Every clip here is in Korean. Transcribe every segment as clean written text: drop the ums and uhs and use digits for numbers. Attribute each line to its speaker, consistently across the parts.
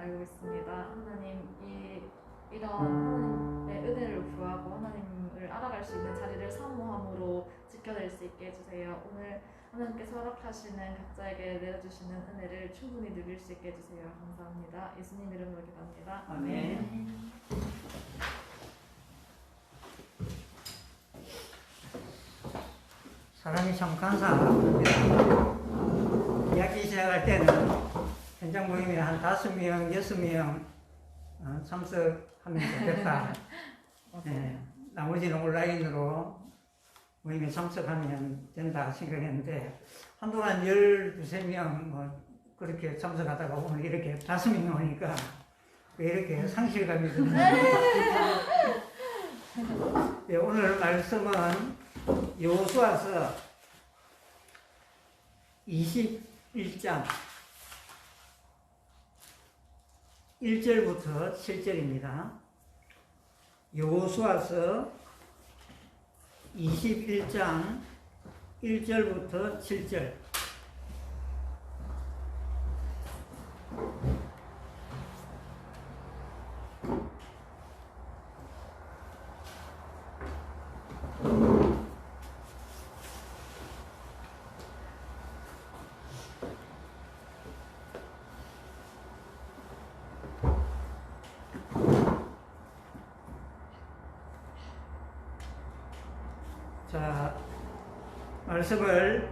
Speaker 1: 알고 있습니다. 하나님, 이런 하나님의 은혜를 구하고 하나님을 알아갈 수 있는 자리를 사모함으로 지켜낼 수 있게 해주세요. 오늘 하나님께서 허락하시는 각자에게 내려주시는 은혜를 충분히 누릴 수 있게 해주세요. 감사합니다. 예수님 이름으로 기도합니다.
Speaker 2: 아멘. 사람이 참 간사합니다. 이야기 시작할 때는 현장 모임에 한 5명, 6명 참석하면 좋겠다. 네, 나머지는 온라인으로 모임에 참석하면 된다 생각했는데 한동안 12명 뭐 그렇게 참석하다가 오늘 이렇게 5명 오니까 왜 이렇게 상실감이 드나요? 네, 오늘 말씀은 여호수아서 21장 1절부터 7절입니다. 여호수아서 21장 1절부터 7절. 자, 말씀을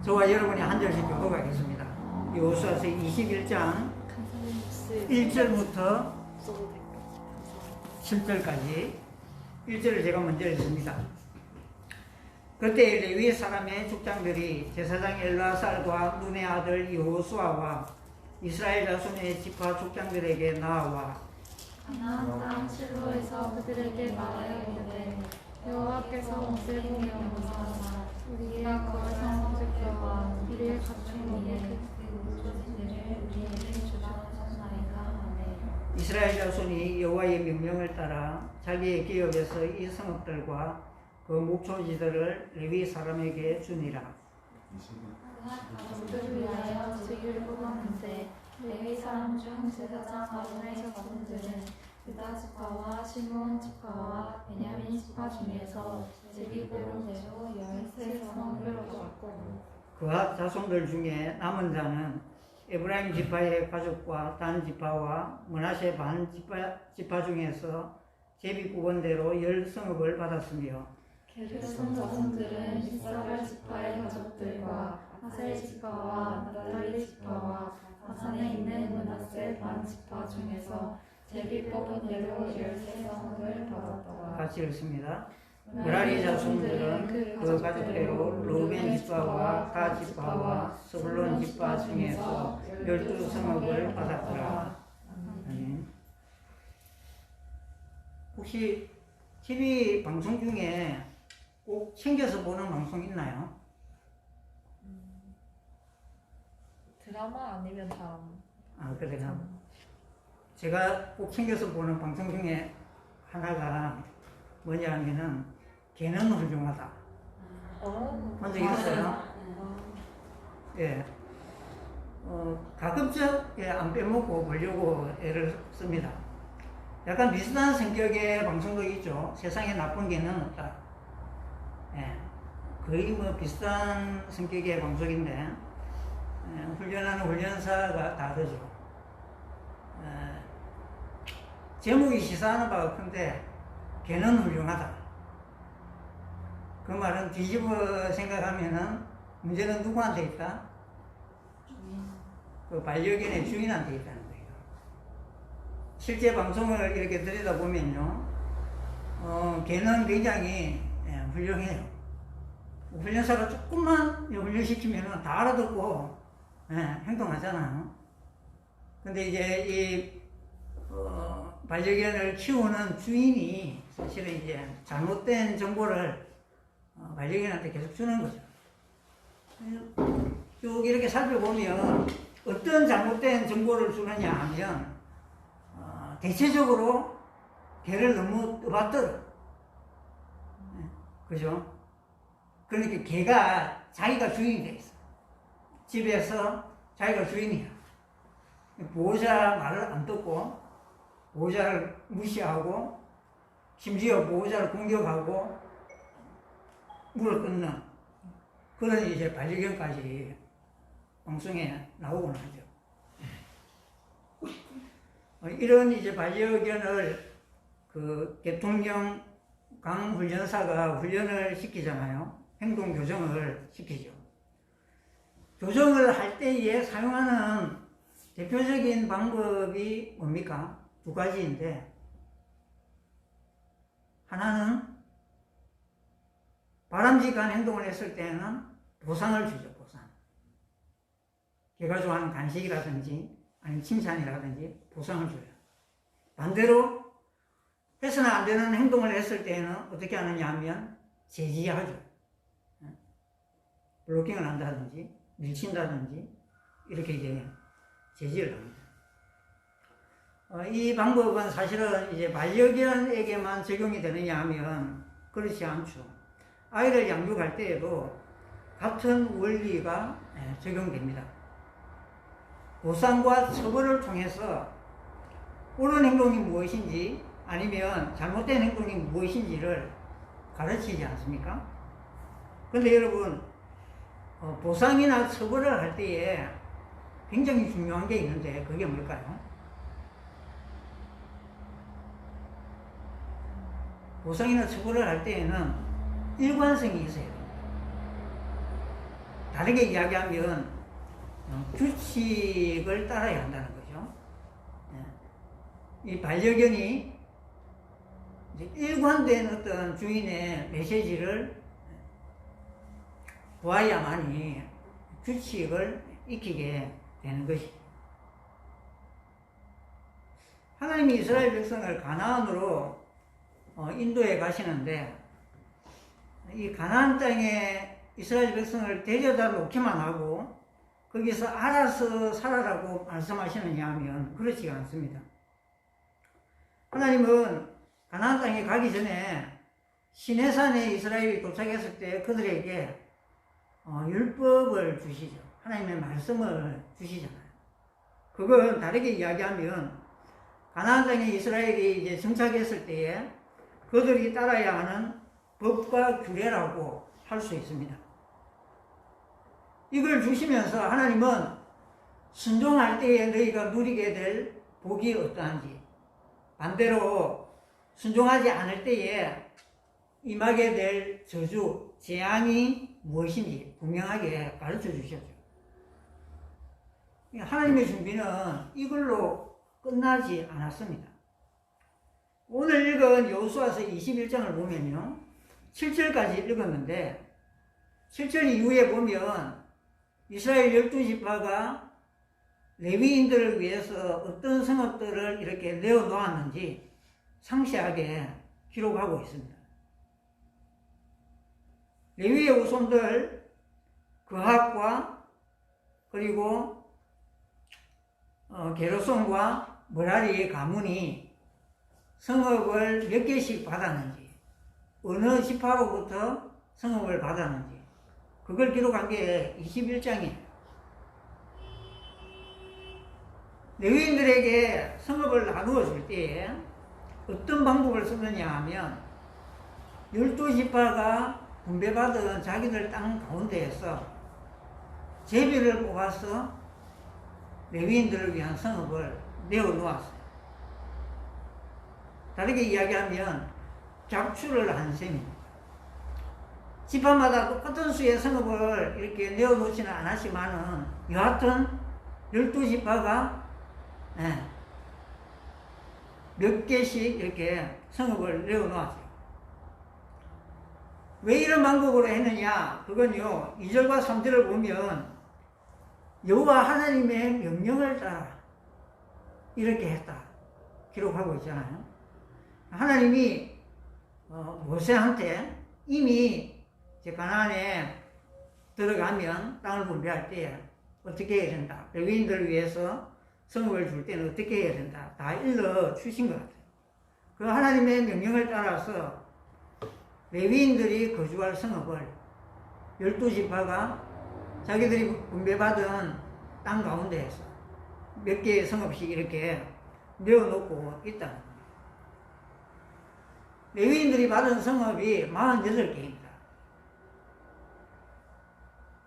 Speaker 2: 저와 여러분이 한 절씩 읽어가겠습니다. 여호수아서 21장 1절부터 7절까지 1절을 제가 먼저 읽습니다. 그때 레위 사람의 족장들이 제사장 엘르아살과 눈의 아들 여호수아와 이스라엘 자손의 지파 족장들에게 나와
Speaker 3: 가나안 땅 실로에서 그들에게 말하여 이르되 여호와께서 모세를 명하사 우리가 거기서 지켜와 우리의 갖춘 이에
Speaker 2: 이스라엘 자손이 여호와의 명령을 따라 자기의 기업에서 이 성읍들과 그 목초지들을 레위 사람에게 주니라.
Speaker 3: 가족들을 위하여 지기를 뽑았는데 레위 사람 중 제사장 아론의 자손들은 유다 지파와 시므온 지파와 베냐민 지파 중에서 제비대로 13성읍을 얻었고
Speaker 2: 그와 자손들 중에 남은 자는 에브라임 지파의 가족과 단 지파와 므낫세 반 지파 중에서 제비구번대로 10성읍을 받았으며
Speaker 3: 게르손 자손들은 이사갈 지파의 가족들과 아셀 지파와 나달리 지파와 바산에 있는 므낫세 반 지파 중에서 제비 뽑은 대로 13성읍을 받았더라.
Speaker 2: 같이 읽습니다. 므라리 자손들은 그 가족대로 르우벤 지파와 가 지파와 스불론 지파 중에서 12성읍을 받았더라. 아멘. 혹시 TV 방송 중에 꼭 챙겨서 보는 방송 있나요?
Speaker 1: 드라마 아니면 다음.
Speaker 2: 아, 그래요. 제가 꼭 챙겨서 보는 방송 중에 하나가 뭐냐 하면은 개는 훌륭하다. 본 적 있어요? 예. 가급적 안 빼먹고 보려고 애를 씁니다. 약간 비슷한 성격의 방송도 있죠. 세상에 나쁜 개는 없다. 예. 거의 뭐 비슷한 성격의 방송인데, 훈련하는 훈련사가 다르죠. 제목이 시사하는 바가 큰데, 개는 훌륭하다. 그 말은 뒤집어 생각하면은 문제는 누구한테 있다? 그 반려견의 주인한테 있다는 거예요. 실제 방송을 이렇게 들여다보면요, 개는 굉장히 훌륭해요. 훈련사가 조금만 훈련시키면 다 알아듣고 행동하잖아요. 근데 이제 이 반려견을 키우는 주인이 사실은 이제 잘못된 정보를 반려견한테 계속 주는 거죠. 쭉 이렇게 살펴보면 어떤 잘못된 정보를 주느냐 하면 대체적으로 개를 너무 떠받들어. 그죠? 그러니까 개가 자기가 주인이 돼 있어. 집에서 자기가 주인이야. 보호자 말을 안 듣고 보호자를 무시하고 심지어 보호자를 공격하고 물을 끊는 그런 이제 반려견까지 방송에 나오곤 하죠. 이런 이제 반려견을 그 계통령 강훈련사가 훈련을 시키잖아요. 행동 교정을 시키죠. 교정을 할 때에 사용하는 대표적인 방법이 뭡니까? 두 가지인데, 하나는 바람직한 행동을 했을 때는 보상을 주죠, 보상. 걔가 좋아하는 간식이라든지 아니면 칭찬이라든지 보상을 줘요. 반대로 해서는 안 되는 행동을 했을 때는 어떻게 하느냐 하면 제지하죠. 블로킹을 한다든지 밀친다든지 이렇게 이제 제지를 합니다. 이 방법은 사실은 이제 반려견에게만 적용이 되느냐 하면 그렇지 않죠. 아이를 양육할 때에도 같은 원리가 적용됩니다. 보상과 처벌을 통해서 옳은 행동이 무엇인지 아니면 잘못된 행동이 무엇인지를 가르치지 않습니까? 그런데 여러분, 보상이나 처벌을 할 때에 굉장히 중요한 게 있는데 그게 뭘까요? 보상이나 처벌을 할 때에는 일관성이 있어야 됩니다. 다르게 이야기하면 규칙을 따라야 한다는 거죠. 이 반려견이 일관된 어떤 주인의 메시지를 보아야만이 규칙을 익히게 되는 것이죠. 하나님이 이스라엘 백성을 가나안으로 인도해 가시는데 이 가나안 땅에 이스라엘 백성을 데려다 놓기만 하고 거기서 알아서 살아라고 말씀하시느냐 하면 그렇지가 않습니다. 하나님은 가나안 땅에 가기 전에 시내산에 이스라엘이 도착했을 때 그들에게 율법을 주시죠. 하나님의 말씀을 주시잖아요. 그건 다르게 이야기하면 가나안 땅에 이스라엘이 이제 정착했을 때에 그들이 따라야 하는 법과 규례라고 할 수 있습니다. 이걸 주시면서 하나님은 순종할 때에 너희가 누리게 될 복이 어떠한지, 반대로 순종하지 않을 때에 임하게 될 저주, 재앙이 무엇인지 분명하게 가르쳐 주셨죠. 하나님의 준비는 이걸로 끝나지 않았습니다. 오늘 읽은 여호수아서 21장을 보면요, 7절까지 읽었는데 7절 이후에 보면 이스라엘 12지파가 레위인들을 위해서 어떤 성읍들을 이렇게 내어놓았는지 상세하게 기록하고 있습니다. 레위의 후손들 그핫과 그리고 게르손과 므라리 가문이 성읍을 몇 개씩 받았는지, 어느 지파로부터 성읍을 받았는지 그걸 기록한 게 21장이에요. 레위인들에게 성읍을 나누어 줄 때에 어떤 방법을 쓰느냐 하면 12지파가 분배받은 자기들 땅 가운데에서 제비를 뽑아서 레위인들을 위한 성읍을 내어놓았어요. 다르게 이야기하면 잡초를 한 셈입니다. 지파마다 똑같은 수의 성읍을 이렇게 내어놓지는 않았지만은 여하튼 12지파가 몇 개씩 이렇게 성읍을 내어놓았어요. 왜 이런 방법으로 했느냐? 그건요, 2절과 3절을 보면 여호와 하나님의 명령을 따라 이렇게 했다 기록하고 있잖아요. 하나님이 모세한테 이미 가나안에 들어가면 땅을 분배할 때 어떻게 해야 된다, 레위인들을 위해서 성읍을 줄 때는 어떻게 해야 된다 다 일러 주신 것 같아요. 그 하나님의 명령을 따라서 레위인들이 거주할 성읍을 12지파가 자기들이 분배받은 땅 가운데에서 몇 개의 성읍씩 이렇게 내어놓고 있다. 레위인들이 받은 성읍이 48개입니다.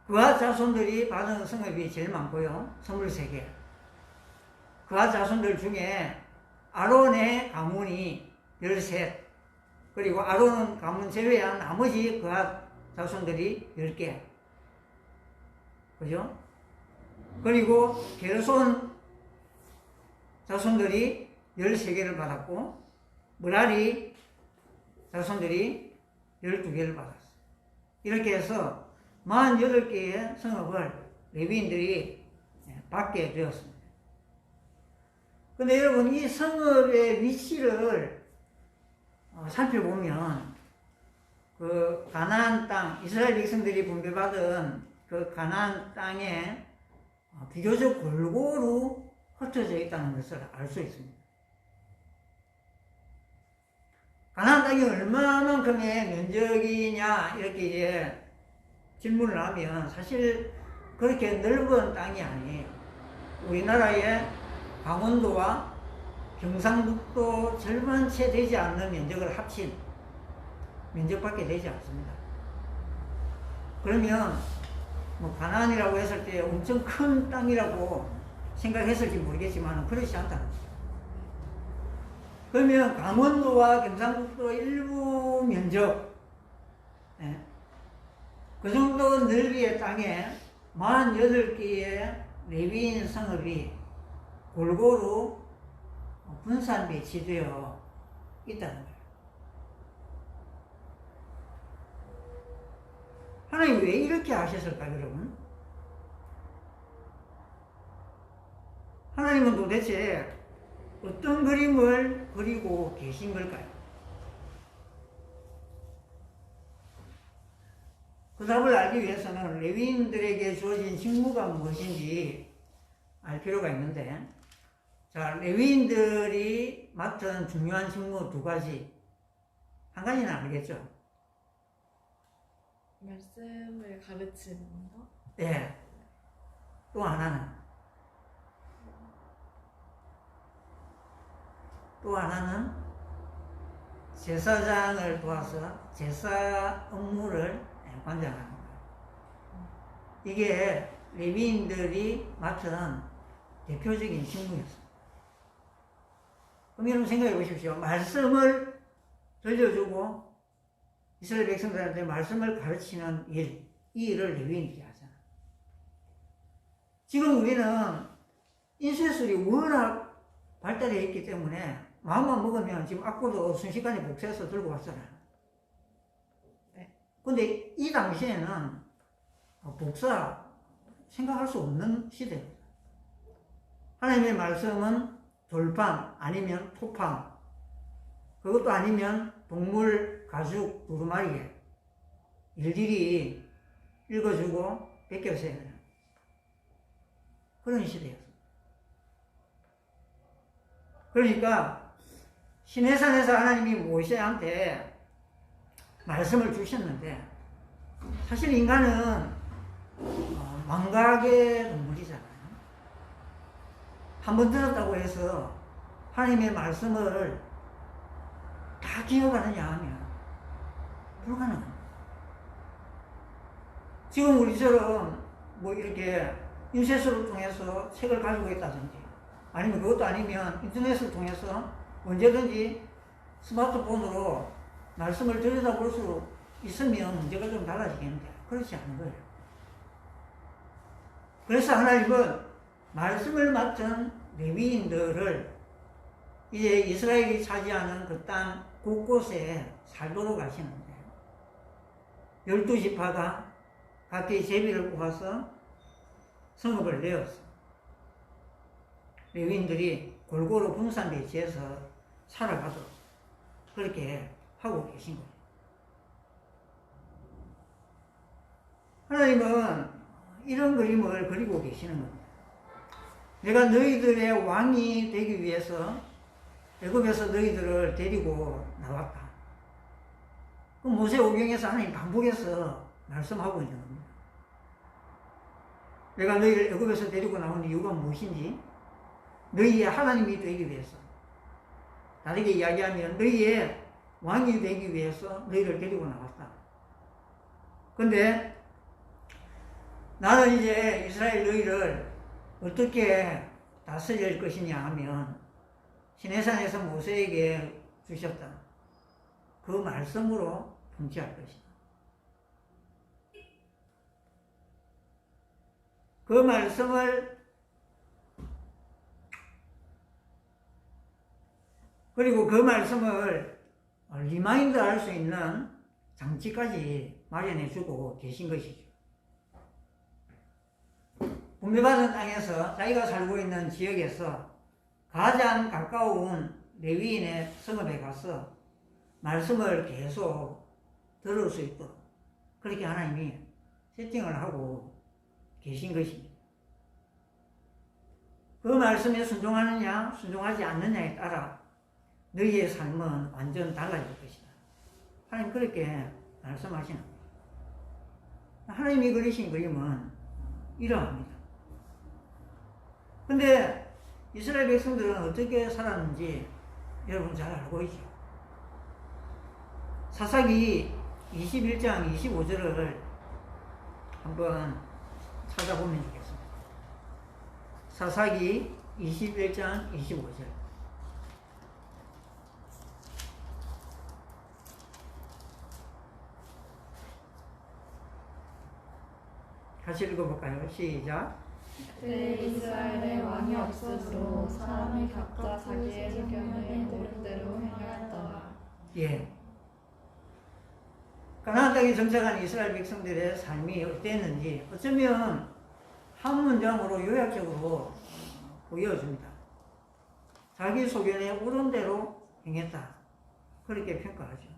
Speaker 2: 그와 자손들이 받은 성읍이 제일 많고요. 23개. 그와 자손들 중에 아론의 가문이 13, 그리고 아론 가문 제외한 나머지 그와 자손들이 10개. 그죠? 그리고 게르손 자손들이 13개를 받았고, 므라리 자손들이 12개를 받았어요. 이렇게 해서 48개의 성읍을 레위인들이 받게 되었습니다. 근데 여러분, 이 성읍의 위치를 살펴보면, 그 가나안 땅, 이스라엘 백성들이 분배받은 그 가나안 땅에 비교적 골고루 흩어져 있다는 것을 알 수 있습니다. 가나안 땅이 얼마만큼의 면적이냐 이렇게 이제 질문을 하면 사실 그렇게 넓은 땅이 아니에요. 우리나라의 강원도와 경상북도 절반 채 되지 않는 면적을 합친 면적밖에 되지 않습니다. 그러면 뭐 가나안이라고 했을 때 엄청 큰 땅이라고 생각했을지 모르겠지만 그렇지 않다는 거죠. 그러면 강원도와 경상북도 일부 면적, 그 정도 넓이의 땅에 48개의 레위인 성읍이 골고루 분산 배치되어 있다는 거예요. 하나님 왜 이렇게 하셨을까요, 여러분? 하나님은 도대체 어떤 그림을 그리고 계신 걸까요? 그 답을 알기 위해서는 레위인들에게 주어진 직무가 무엇인지 알 필요가 있는데, 자, 레위인들이 맡은 중요한 직무 2가지. 한 가지는 알겠죠?
Speaker 1: 말씀을 가르치는 거?
Speaker 2: 네. 또 하나는? 또 하나는 제사장을 도와서 제사 업무를 관장하는 거예요. 이게 레위인들이 맡은 대표적인 직무였습니다. 그럼 여러분 생각해 보십시오. 말씀을 들려주고 이스라엘 백성들한테 말씀을 가르치는 일, 이 일을 레위인들이 하잖아요. 지금 우리는 인쇄술이 워낙 발달해 있기 때문에 마음만 먹으면 지금 악보도 순식간에 복사해서 들고 왔잖아요.
Speaker 1: 네.
Speaker 2: 근데 이 당시에는 복사 생각할 수 없는 시대입니다. 하나님의 말씀은 돌판 아니면 토판, 그것도 아니면 동물 가죽 두루마리에 일일이 읽어주고 베껴서야 해요. 그런 시대였어요. 그러니까 시내산에서 하나님이 모세한테 말씀을 주셨는데, 사실 인간은 망각의 동물이잖아요. 한번 들었다고 해서 하나님의 말씀을 다 기억하느냐 하면 불가능합니다. 지금 우리처럼 뭐 이렇게 인쇄소를 통해서 책을 가지고 있다든지, 아니면 그것도 아니면 인터넷을 통해서 언제든지 스마트폰으로 말씀을 들여다볼 수 있으면 문제가 좀 달라지겠는데 그렇지 않은 거예요. 그래서 하나님은 말씀을 맡은 레위인들을 이제 이스라엘이 차지하는 그 땅 곳곳에 살도록 하시는데, 12지파가 각기 제비를 뽑아서 성읍을 내었어. 레위인들이 골고루 분산 배치해서 살아가도록 그렇게 하고 계신 거예요. 하나님은 이런 그림을 그리고 계시는 겁니다. 내가 너희들의 왕이 되기 위해서 애굽에서 너희들을 데리고 나왔다. 그 모세오경에서 하나님 반복해서 말씀하고 있는 겁니다. 내가 너희를 애굽에서 데리고 나온 이유가 무엇인지 너희의 하나님이 되기 위해서. 다르게 이야기하면 너희의 왕이 되기 위해서 너희를 데리고 나왔다. 근데 나는 이제 이스라엘 너희를 어떻게 다스릴 것이냐 하면 시내산에서 모세에게 주셨다. 그 말씀으로 통치할 것이다. 그 말씀을 그리고 그 말씀을 리마인드 할 수 있는 장치까지 마련해 주고 계신 것이죠. 분배받은 땅에서 자기가 살고 있는 지역에서 가장 가까운 레위인의 성읍에 가서 말씀을 계속 들을 수 있도록 그렇게 하나님이 세팅을 하고 계신 것입니다. 그 말씀에 순종하느냐 순종하지 않느냐에 따라 너희의 삶은 완전 달라질 것이다. 하나님 그렇게 말씀하시는 거예요. 하나님이 그리신 그림은 이러합니다. 근데 이스라엘 백성들은 어떻게 살았는지 여러분 잘 알고 있죠. 사사기 21장 25절을 한번 찾아보면 좋겠습니다. 사사기 21장 25절. 같이 읽어볼까요? 시작.
Speaker 3: 그때 이스라엘에 왕이 없으므로 사람이 각자 자기의 소견에 오른 대로 행하였더라.
Speaker 2: 예. 가나안 땅에 정착한 이스라엘 백성들의 삶이 어땠는지 어쩌면 한 문장으로 요약적으로 보여줍니다. 자기 소견에 오른 대로 행했다. 그렇게 평가하죠.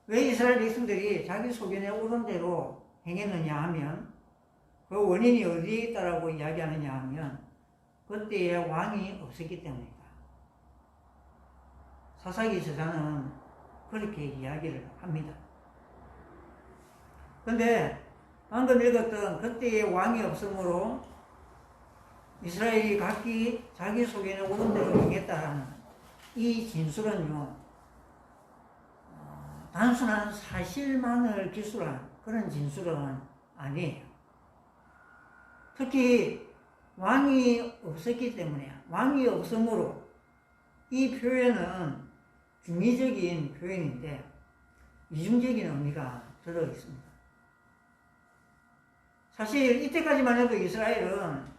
Speaker 2: 왜 이스라엘 백성들이 자기 소견에 오른 대로 행했느냐 하면 그 원인이 어디에 있다라고 이야기하느냐 하면 그때에 왕이 없었기 때문이다. 사사기 저자는 그렇게 이야기를 합니다. 근데 방금 읽었던 그때의 왕이 없으므로 이스라엘이 각기 자기 소견에 오른 대로 행했다라는 이 진술은요, 단순한 사실만을 기술한 그런 진술은 아니에요. 특히 왕이 없었기 때문에, 왕이 없으므로 이 표현은 중의적인 표현인데 이중적인 의미가 들어 있습니다. 사실 이때까지만 해도 이스라엘은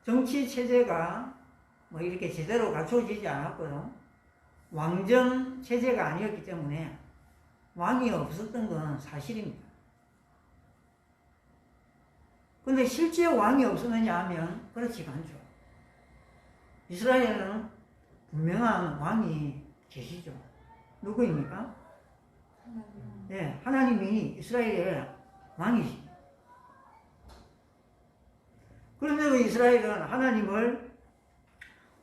Speaker 2: 정치 체제가 뭐 이렇게 제대로 갖춰지지 않았거든. 왕정 체제가 아니었기 때문에 왕이 없었던 건 사실입니다. 근데 실제 왕이 없었느냐 하면 그렇지가 않죠. 이스라엘은 분명한 왕이 계시죠. 누구입니까? 네, 하나님이 이스라엘의 왕이십니다. 그런데도 이스라엘은 하나님을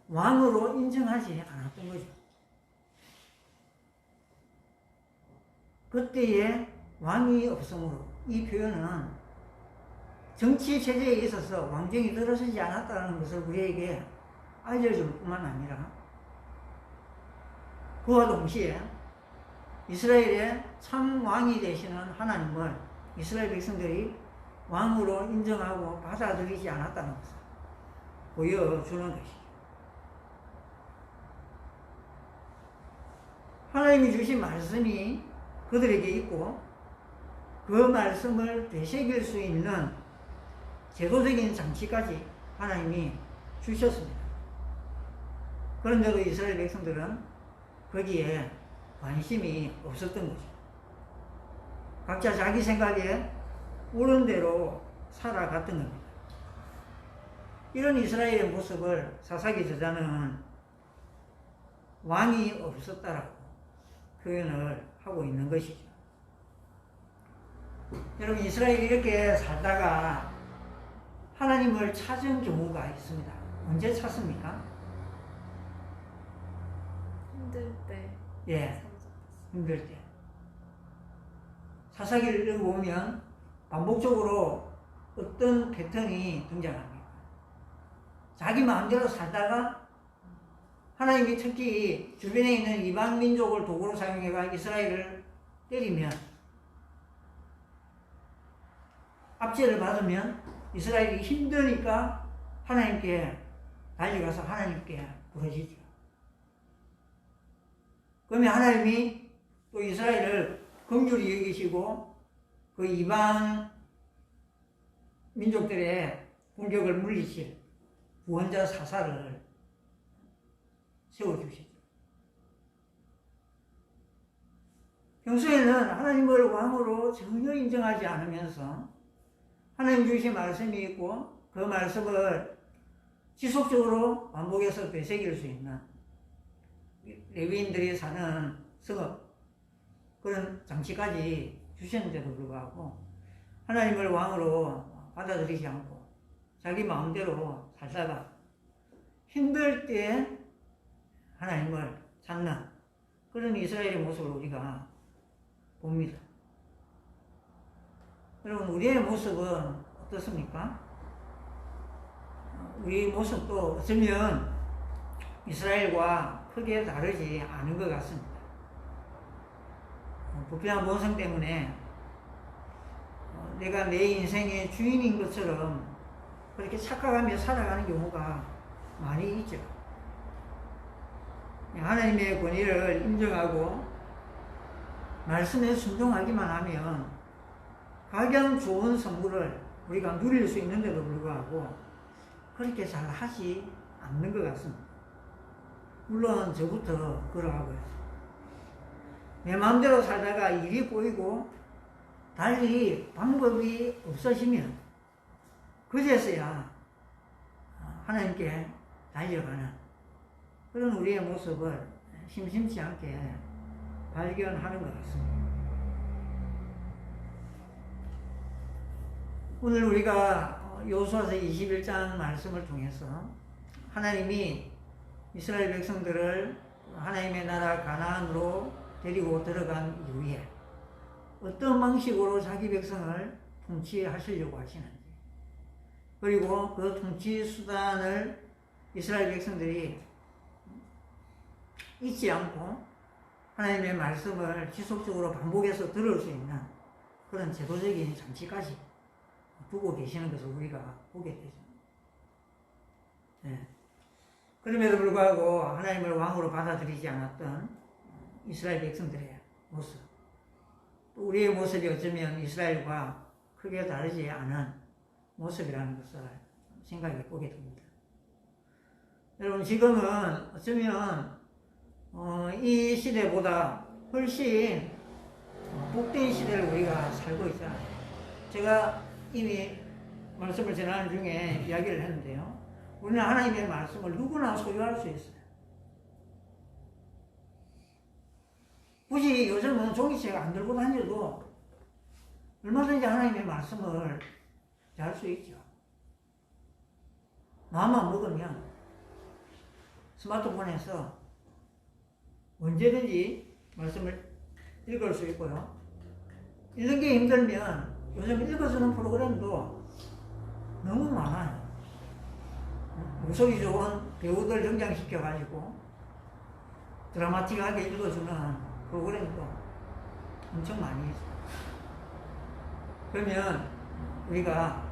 Speaker 2: 왕으로 인정하지 않았던 거죠. 그때에 왕이 없으므로 이 표현은 정치 체제에 있어서 왕정이 들어서지 않았다는 것을 우리에게 알려줄 뿐만 아니라 그와 동시에 이스라엘의 참 왕이 되시는 하나님을 이스라엘 백성들이 왕으로 인정하고 받아들이지 않았다는 것을 보여주는 것이죠. 하나님이 주신 말씀이 그들에게 있고 그 말씀을 되새길 수 있는 제도적인 장치까지 하나님이 주셨습니다. 그런데도 이스라엘 백성들은 거기에 관심이 없었던 거죠. 각자 자기 생각에 옳은 대로 살아갔던 겁니다. 이런 이스라엘의 모습을 사사기 저자는 왕이 없었다라고 표현을 하고 있는 것이죠. 여러분, 이스라엘이 이렇게 살다가 하나님을 찾은 경우가 있습니다. 언제 찾습니까?
Speaker 1: 힘들 때.
Speaker 2: 예, 힘들 때. 사사기를 읽어보면 반복적으로 어떤 패턴이 등장합니다. 자기 마음대로 살다가 하나님이 특히 주변에 있는 이방 민족을 도구로 사용해가 이스라엘을 때리면, 압제를 받으면 이스라엘이 힘드니까 하나님께 달려가서 하나님께 부르짖죠. 그러면 하나님이 또 이스라엘을 긍휼히 여기시고 그 이방 민족들의 공격을 물리칠 구원자 사사를 세워주시죠. 평소에는 하나님을 왕으로 전혀 인정하지 않으면서 하나님 주신 말씀이 있고 그 말씀을 지속적으로 반복해서 되새길 수 있는 레위인들이 사는 성읍, 그런 장치까지 주셨는데도 불구하고 하나님을 왕으로 받아들이지 않고 자기 마음대로 살다가 힘들 때 하나님을 찾는 그런 이스라엘의 모습을 우리가 봅니다. 여러분, 우리의 모습은 어떻습니까? 우리 모습도 어쩌면 이스라엘과 크게 다르지 않은 것 같습니다. 부패한 본성 때문에 내가 내 인생의 주인인 것처럼 그렇게 착각하며 살아가는 경우가 많이 있죠. 하나님의 권위를 인정하고 말씀에 순종하기만 하면 가장 좋은 선물을 우리가 누릴 수 있는데도 불구하고 그렇게 잘 하지 않는 것 같습니다. 물론 저부터 그러하고요. 내 마음대로 살다가 일이 보이고 달리 방법이 없어지면 그제서야 하나님께 달려가는 그런 우리의 모습을 심심치 않게 발견하는 것 같습니다. 오늘 우리가 여호수아서 21장 말씀을 통해서 하나님이 이스라엘 백성들을 하나님의 나라 가나안으로 데리고 들어간 이후에 어떤 방식으로 자기 백성을 통치하시려고 하시는지, 그리고 그 통치 수단을 이스라엘 백성들이 잊지 않고 하나님의 말씀을 지속적으로 반복해서 들을 수 있는 그런 제도적인 장치까지 두고 계시는 것을 우리가 보게 되죠. 네. 그럼에도 불구하고 하나님을 왕으로 받아들이지 않았던 이스라엘 백성들의 모습, 또 우리의 모습이 어쩌면 이스라엘과 크게 다르지 않은 모습이라는 것을 생각해 보게 됩니다. 여러분, 지금은 어쩌면 이 시대보다 훨씬 복된 시대를 우리가 살고 있잖아요. 제가 이미 말씀을 전하는 중에 이야기를 했는데요. 우리는 하나님의 말씀을 누구나 소유할 수 있어요. 굳이 요즘은 종이책 안 들고 다녀도 얼마든지 하나님의 말씀을 잘 수 있죠. 마음만 먹으면 스마트폰에서 언제든지 말씀을 읽을 수 있고요. 읽는 게 힘들면 요즘 읽어주는 프로그램도 너무 많아요. 목소리 좋은 배우들 등장시켜가지고 드라마틱하게 읽어주는 프로그램도 엄청 많이 있어요. 그러면 우리가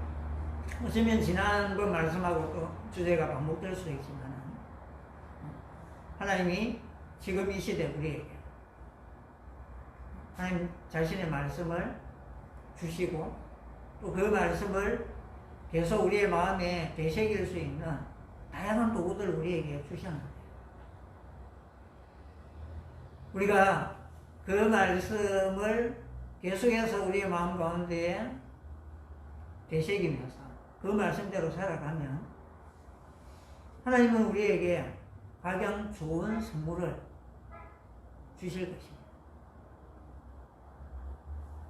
Speaker 2: 어쩌면 지난번 말씀하고 또 주제가 반복될 수 있지만 하나님이 지금 이 시대 우리에게 하나님 자신의 말씀을 주시고 또 그 말씀을 계속 우리의 마음에 되새길 수 있는 다양한 도구들을 우리에게 주셨는데 우리가 그 말씀을 계속해서 우리의 마음 가운데에 되새기면서 그 말씀대로 살아가면 하나님은 우리에게 가장 좋은 선물을 주실 것입니다.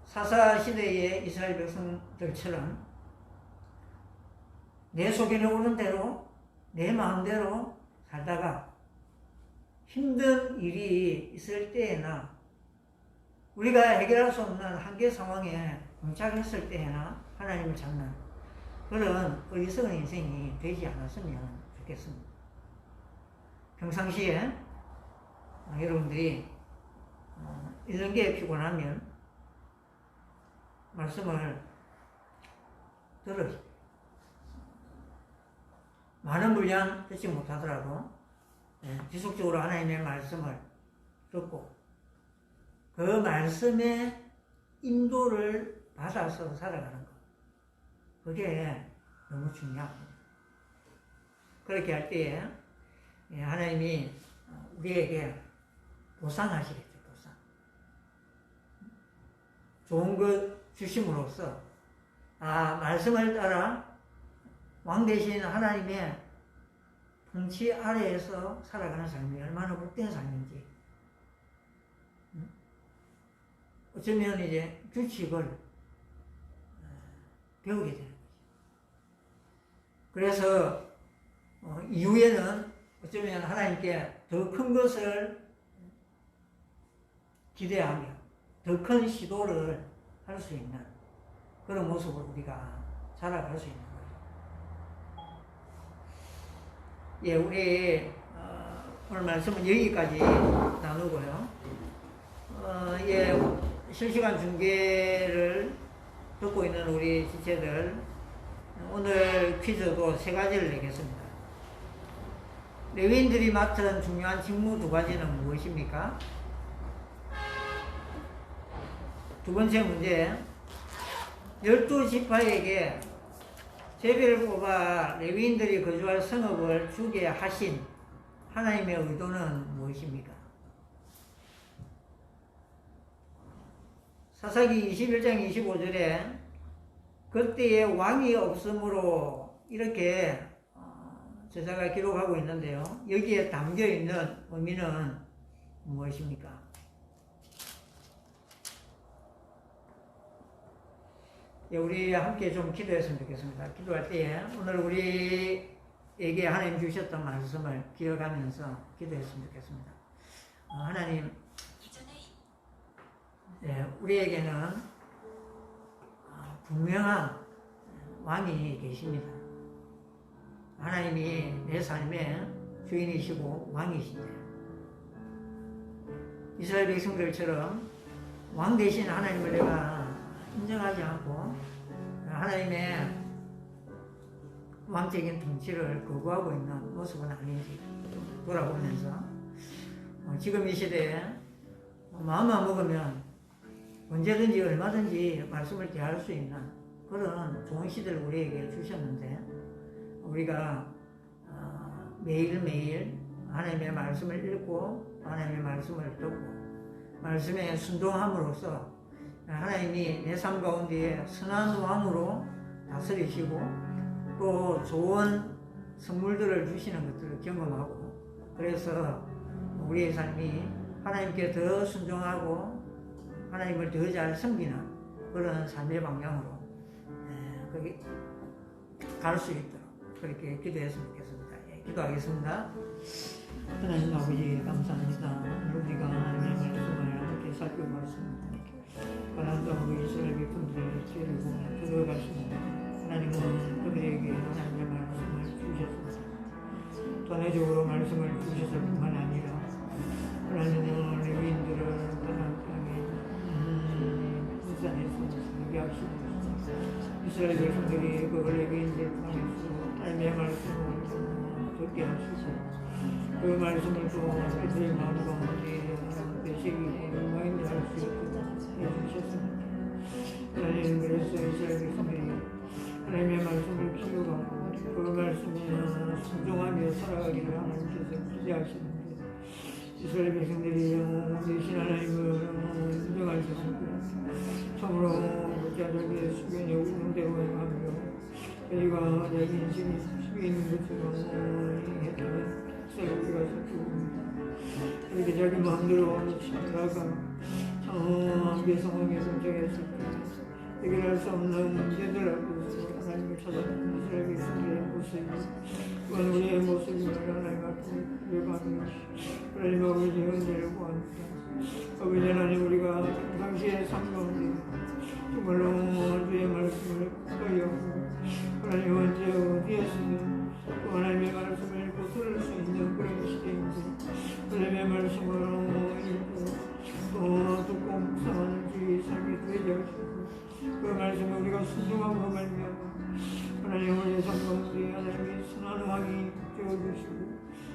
Speaker 2: 사사 시대의 이스라엘 백성들처럼 내 속에 오는 대로 내 마음대로 살다가 힘든 일이 있을 때에나 우리가 해결할 수 없는 한계 상황에 봉착했을 때에나 하나님을 찾는 그런 어리석은 인생이 되지 않았으면 좋겠습니다. 평상시에 여러분들이 이런 게 피곤하면 말씀을 들으시고 많은 분량 듣지 못하더라도 지속적으로 하나님의 말씀을 듣고 그 말씀의 인도를 받아서 살아가는 것, 그게 너무 중요합니다. 그렇게 할 때에 하나님이 우리에게 보상하시겠죠. 보상. 좋은 것 주심으로써 말씀을 따라 왕 되신 하나님의 통치 아래에서 살아가는 삶이 얼마나 복된 삶인지 어쩌면 이제 규칙을 배우게 되는 거죠. 그래서 이후에는 어쩌면 하나님께 더 큰 것을 기대하며 더 큰 시도를 할 수 있는 그런 모습을 우리가 자라갈 수 있는 거죠. 우리 오늘 말씀은 여기까지 나누고요. 실시간 중계를 듣고 있는 우리 지체들, 오늘 퀴즈도 3가지를 내겠습니다. 레위인들이 맡은 중요한 직무 2가지는 무엇입니까? 두 번째 문제, 12지파에게 제비를 뽑아 레위인들이 거주할 성읍을 주게 하신 하나님의 의도는 무엇입니까? 사사기 21장 25절에 그때에 왕이 없으므로 이렇게 저자가 기록하고 있는데요. 여기에 담겨있는 의미는 무엇입니까? 우리 함께 좀 기도했으면 좋겠습니다. 기도할 때에 오늘 우리에게 하나님 주셨던 말씀을 기억하면서 기도했으면 좋겠습니다. 하나님, 우리에게는 분명한 왕이 계십니다. 하나님이 내 삶의 주인이시고 왕이신데 이스라엘 백성들처럼 왕 대신 하나님을 내가 인정하지 않고 하나님의 왕적인 통치를 거부하고 있는 모습은 아닌지 돌아보면서 지금 이 시대에 마음만 먹으면 언제든지 얼마든지 말씀을 대할 수 있는 그런 좋은 시대를 우리에게 주셨는데 우리가 매일매일 하나님의 말씀을 읽고 하나님의 말씀을 듣고 말씀에 순종함으로써 하나님이 내 삶 가운데 선한 왕으로 다스리시고 또 좋은 선물들을 주시는 것들을 경험하고 그래서 우리의 삶이 하나님께 더 순종하고 하나님을 더 잘 섬기는 그런 삶의 방향으로 갈 수 있도록 그렇게 기도했으면 좋겠습니다. 기도하겠습니다. 하나님 아버지 감사합니다. 우리가 하나님의 말씀을 이렇게 살펴볼 수 있습니다. 가난하고 이스라엘 백성들을 데리고 들어가시고 하나님은 그들에게 하나님의 말씀을 주셨습니다. 전해적으로 말씀을 주셨을 뿐만 아니라 하나님은 레위인들을 가나안 땅에 불산에서 살게 하시고 이스라엘 백성들이 그 레위인들 통해서 하나님의 말씀을 듣게 하시고 그 말씀을 또 그들의 마음 가운데 되새기고 영광이 할 수 있도록 해주셨습니다. 하나님 그래서 이스라엘 백성들이 하나님의 말씀을 기억하고 그 말씀에 순종하며 살아가기를 하나님께서 기대하시는데 이스라엘 백성들이 되신 하나님을 인정하셨습니다. 참으로 자들의 수견이 없는 대로 행하며 저희가 자기 인생이 속에 있는 것처럼 했다면 우리가 살펴봅니다. 이렇게 자기 마음대로 살아가 내 상황에 선정했을 때 해결할 수 없는 문제들 앞에서 하나님을 찾아가는 이스라엘 백성들의 모습이 그건 우리의 모습임을 하나님 앞에 예배하며 하나님 아버지 은혜를 구합니다. 아버지 하나님 우리가 당시의 삶 가운데 정말로 주의 말씀을 가까이 하고 하나님 언제 어디에서는 또 하나님의 말씀을 읽고 들을 수 있는 그런 시대인데 하나님의 말씀을 읽고 또 듣고 묵상하는 주의 삶이 되게 하시고 그 말씀을 우리가 순종함으로 말미암아 하나님 우리의 삶 가운데 하나님의 선한 왕이 되어주시고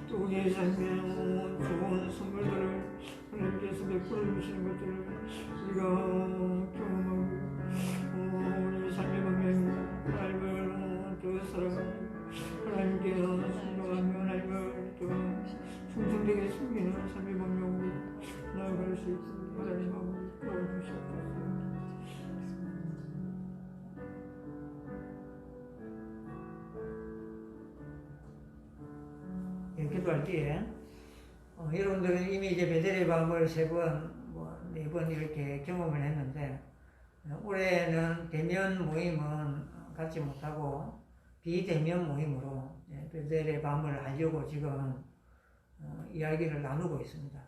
Speaker 2: 또 우리의 삶에 좋은 선물들을 하나님께서 베풀어 주시는 것들을 우리가 경험하고 우리의 삶의 방향이 하나님을 더 사랑하고 하나님께 순종하며 하나님을 더 충성되게 섬기는 삶의 방향으로 나아갈 수 있도록 하나님 아버지 도와주시옵소서. 기도할 때에 여러분들은 이미 이제 베델의 밤을 3번, 4번 이렇게 경험을 했는데 올해는 대면 모임은 갖지 못하고 비대면 모임으로 베델의 밤을 하려고 지금 이야기를 나누고 있습니다.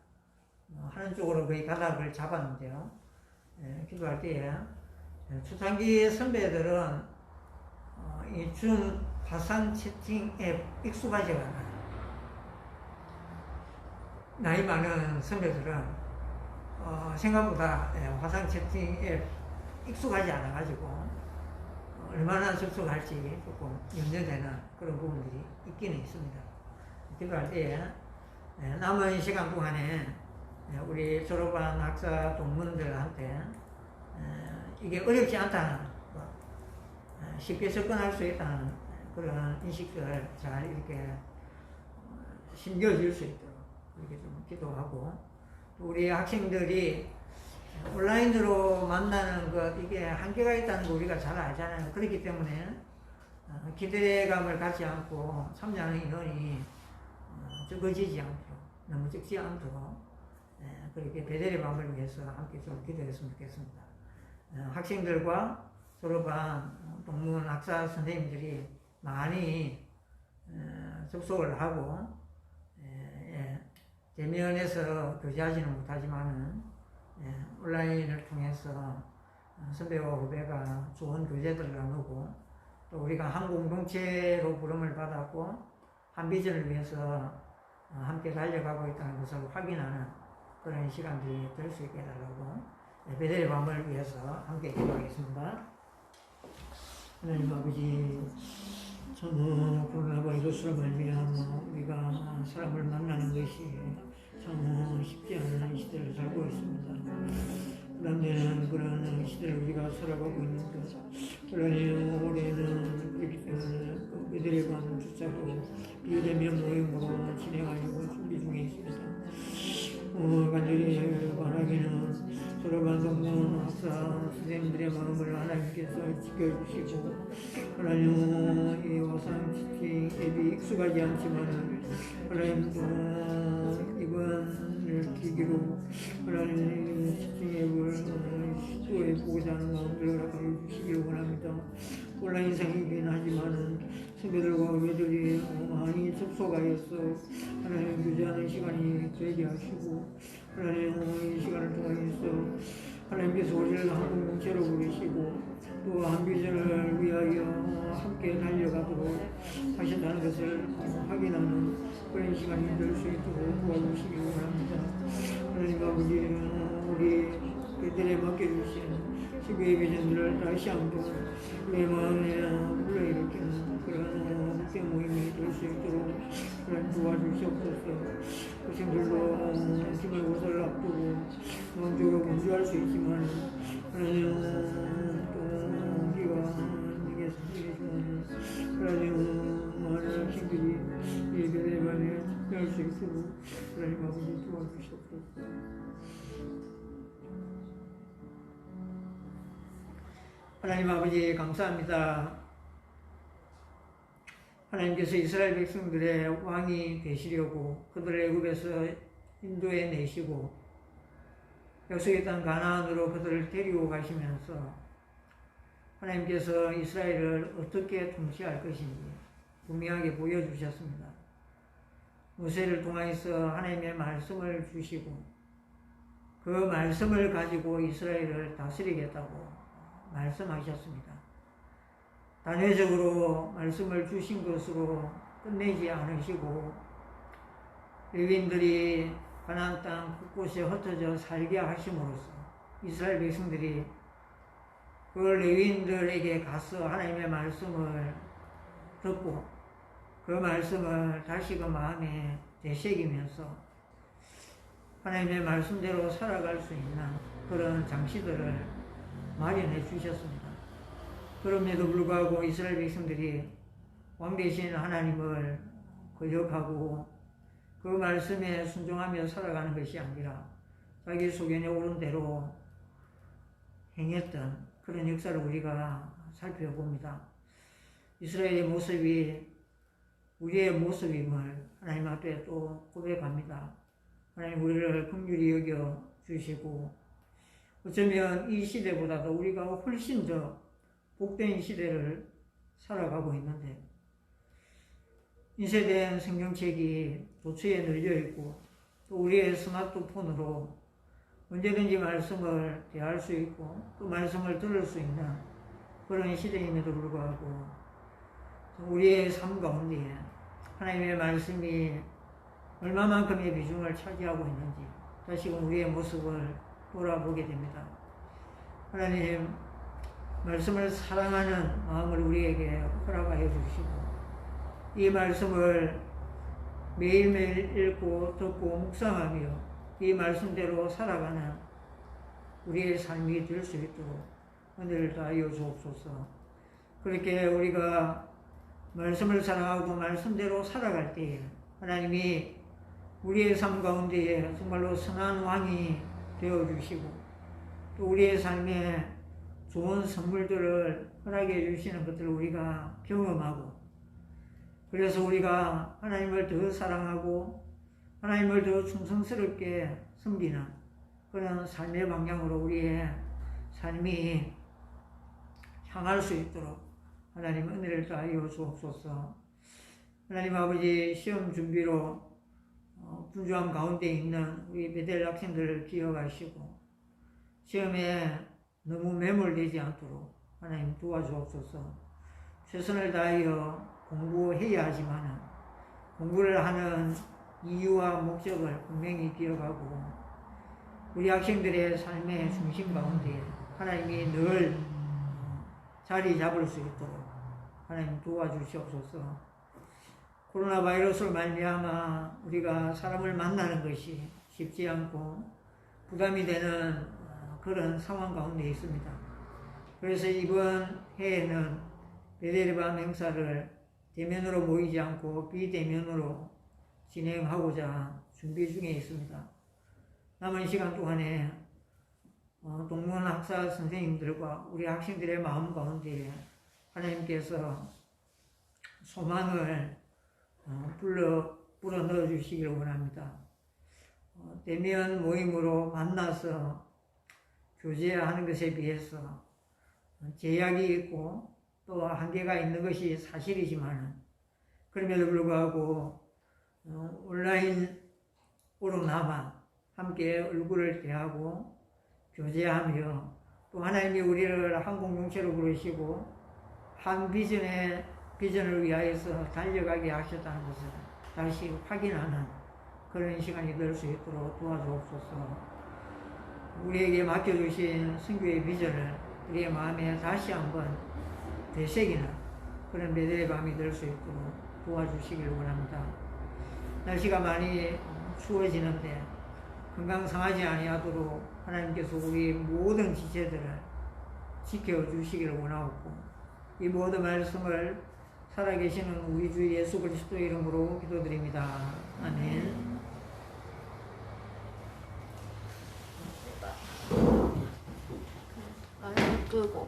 Speaker 2: 하는 쪽으로 거의 가닥을 잡았는데요. 기도할 때에 초창기 선배들은 이 줌 화상 채팅 앱 익숙하지가 않아요. 나이 많은 선배들은 생각보다 화상 채팅 앱 익숙하지 않아가지고 얼마나 접속할지 조금 염려되는 그런 부분들이 있기는 있습니다. 기도할 때에 남은 시간 동안에 우리 졸업한 학사 동문들한테 이게 어렵지 않다는 쉽게 접근할 수 있다는 그런 인식을 잘 이렇게 심겨줄 수 있도록 이렇게 좀 기도하고 또 우리 학생들이 온라인으로 만나는 것 이게 한계가 있다는 거 우리가 잘 알잖아요. 그렇기 때문에 기대감을 갖지 않고 참여하는 인원이 적어지지 않도록 너무 적지 않도록 그렇게 베델의 밤을 위해서 함께 좀 기도했으면 좋겠습니다. 학생들과 졸업한 동문 학사 선생님들이 많이 접속을 하고 대면에서 교제하지는 못하지만은 온라인을 통해서 선배와 후배가 좋은 교제들을 나누고 또 우리가 한 공동체로 부름을 받았고 한 비전을 위해서 함께 달려가고 있다는 것을 확인하는 그런 시간들이 될 수 있게 해달라고 베델의 밤을 위해서 함께 기도하겠습니다. 하나님 아버지, 참 코로나 바이러스로 말미암아 우리가 사람을 만나는 것이 참 쉽지 않은 시대를 살고 있습니다. 그런데 그런 시대를 우리가 살아가고 있는데 그러니 올해는 그렇기 때문에 베델의 밤을 주차고 비대면 모임으로 진행하려고 준비 중에 있습니다. 간절히 바라기는 졸업한 동문 학사 선생님들의 마음을 하나님께서 지켜주시고 하나님 이 화상 채팅 앱이 익숙하지 않지만 하나님도 이번을 계기로 하나님 채팅 앱을 시도해보고자 하는 마음을 허락하여 주시기를 원합니다. 온라인상이긴 하지만은 선배들과 후배들이 많이 접속하여서 하나님 교제하는 시간이 되게 하시고 하나님 이 시간을 통해서 하나님께서 우리를 한 공동체로 부르시고 또 한 비전을 위하여 함께 달려가도록 하신다는 것을 확인하는 그런 시간이 될 수 있도록 도와주시기 원합니다. 하나님 아버지, 우리 그들에 맡겨주신 지구의 비전들을 다시 한번 내 마음에 불러일으키는 그런 묵상 모임이 될 수 있도록 그런 도와주시옵소서. 학생들도 지금고사를 앞두고 마음적으로 분주할 수 있지만 하나님 또 우리가 내게 선택해주는 하나님 많은 학생들이 예배의 밤에 참여할 수 있도록 하나님 아버지 도와주시옵소서. 하나님 아버지 감사합니다. 하나님께서 이스라엘 백성들의 왕이 되시려고 그들을 애굽에서 인도해 내시고 약속의 땅 가나안으로 그들을 데리고 가시면서 하나님께서 이스라엘을 어떻게 통치할 것인지 분명하게 보여주셨습니다. 모세를 통해서 하나님의 말씀을 주시고 그 말씀을 가지고 이스라엘을 다스리겠다고 말씀하셨습니다. 단회적으로 말씀을 주신 것으로 끝내지 않으시고 레위인들이 가나안 땅 곳곳에 흩어져 살게 하심으로써 이스라엘 백성들이 그 레위인들에게 가서 하나님의 말씀을 듣고 그 말씀을 다시금 마음에 되새기면서 하나님의 말씀대로 살아갈 수 있는 그런 장치들을 마련해 주셨습니다. 그럼에도 불구하고 이스라엘 백성들이 왕 되신 하나님을 거역하고 그 말씀에 순종하며 살아가는 것이 아니라 자기 소견에 오른 대로 행했던 그런 역사를 우리가 살펴봅니다. 이스라엘의 모습이 우리의 모습임을 하나님 앞에 또 고백합니다. 하나님 우리를 긍휼히 여겨 주시고 어쩌면 이 시대보다도 우리가 훨씬 더 복된 시대를 살아가고 있는데 인쇄된 성경책이 도처에 널려 있고 또 우리의 스마트폰으로 언제든지 말씀을 대할 수 있고 또 말씀을 들을 수 있는 그런 시대임에도 불구하고 우리의 삶 가운데 하나님의 말씀이 얼마만큼의 비중을 차지하고 있는지 다시금 우리의 모습을 돌아보게 됩니다. 하나님 말씀을 사랑하는 마음을 우리에게 허락하여 주시고 이 말씀을 매일매일 읽고 듣고 묵상하며 이 말씀대로 살아가는 우리의 삶이 될 수 있도록 은혜를 다하여 주옵소서. 그렇게 우리가 말씀을 사랑하고 말씀대로 살아갈 때에 하나님이 우리의 삶 가운데에 정말로 선한 왕이 되어주시고 또 우리의 삶에 좋은 선물들을 허락해 주시는 것들을 우리가 경험하고 그래서 우리가 하나님을 더 사랑하고 하나님을 더 충성스럽게 섬기는 그런 삶의 방향으로 우리의 삶이 향할 수 있도록 하나님 은혜를 다하여 주옵소서. 하나님 아버지 시험 준비로 분주함 가운데 있는 우리 베델 학생들을 기억하시고 시험에 너무 매몰되지 않도록 하나님 도와주옵소서. 최선을 다하여 공부해야 하지만 공부를 하는 이유와 목적을 분명히 기억하고 우리 학생들의 삶의 중심 가운데 하나님이 늘 자리 잡을 수 있도록 하나님 도와주시옵소서. 코로나 바이러스로 말미암아 우리가 사람을 만나는 것이 쉽지 않고 부담이 되는 그런 상황 가운데 있습니다. 그래서 이번 해에는 베델리밤 행사를 대면으로 모이지 않고 비대면으로 진행하고자 준비 중에 있습니다. 남은 시간 동안에 동문학사 선생님들과 우리 학생들의 마음 가운데 하나님께서 소망을 불어 넣어 주시기를 원합니다. 대면 모임으로 만나서 교제하는 것에 비해서 제약이 있고 또 한계가 있는 것이 사실이지만 그럼에도 불구하고 온라인으로나마 함께 얼굴을 대하고 교제하며 또 하나님이 우리를 한 공동체로 부르시고 한 비전을 위하여서 달려가게 하셨다는 것을 다시 확인하는 그런 시간이 될 수 있도록 도와주옵소서. 우리에게 맡겨주신 선교의 비전을 우리의 마음에 다시 한번 되새기는 그런 베델의 밤이 될 수 있도록 도와주시길 원합니다. 날씨가 많이 추워지는데 건강 상하지 아니하도록 하나님께서 우리 모든 지체들을 지켜주시기를 원하옵고 이 모든 말씀을 살아계시는 우리 주 예수 그리스도의 이름으로 기도드립니다. 아멘.
Speaker 1: 라이브 끄고